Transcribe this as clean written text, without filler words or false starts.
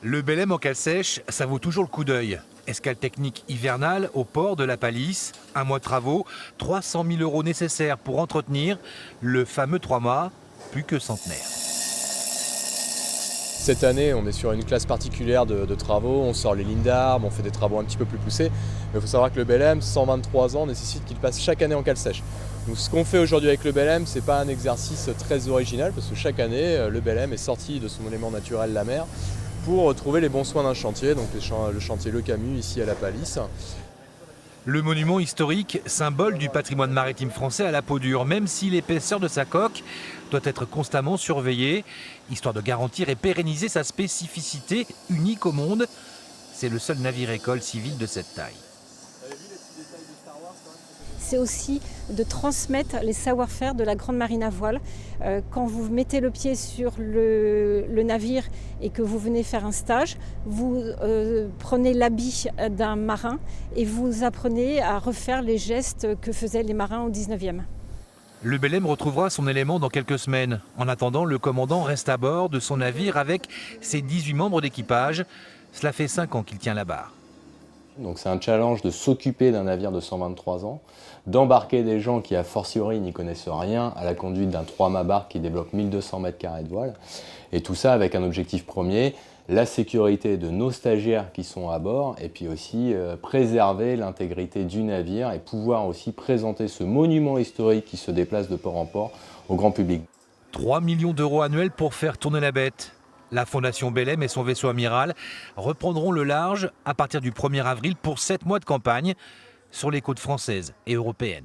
Le Belém en cale sèche, ça vaut toujours le coup d'œil. Escale technique hivernale au port de la Palisse, un mois de travaux, 300 000 € nécessaires pour entretenir le fameux 3 mâts, plus que centenaire. Cette année, on est sur une classe particulière de travaux, on sort les lignes d'arbres, on fait des travaux un petit peu plus poussés. Mais il faut savoir que le Belém, 123 ans, nécessite qu'il passe chaque année en cale sèche. Donc ce qu'on fait aujourd'hui avec le Belém, ce n'est pas un exercice très original, parce que chaque année, le Belém est sorti de son élément naturel, la mer, pour trouver les bons soins d'un chantier, donc le chantier Le Camus, ici à la Palisse. Le monument historique, symbole du patrimoine maritime français à la peau dure, même si l'épaisseur de sa coque doit être constamment surveillée, histoire de garantir et pérenniser sa spécificité unique au monde. C'est le seul navire-école civil de cette taille. C'est aussi de transmettre les savoir-faire de la grande marine à voile. Quand vous mettez le pied sur le navire et que vous venez faire un stage, vous prenez l'habit d'un marin et vous apprenez à refaire les gestes que faisaient les marins au 19e. Le Belém retrouvera son élément dans quelques semaines. En attendant, le commandant reste à bord de son navire avec ses 18 membres d'équipage. Cela fait 5 ans qu'il tient la barre. Donc c'est un challenge de s'occuper d'un navire de 123 ans, d'embarquer des gens qui a fortiori n'y connaissent rien à la conduite d'un 3-mâts barque qui développe 1200 mètres carrés de voile. Et tout ça avec un objectif premier, la sécurité de nos stagiaires qui sont à bord et puis aussi préserver l'intégrité du navire et pouvoir aussi présenter ce monument historique qui se déplace de port en port au grand public. 3 millions d'euros annuels pour faire tourner la bête. La Fondation Belém et son vaisseau amiral reprendront le large à partir du 1er avril pour 7 mois de campagne sur les côtes françaises et européennes.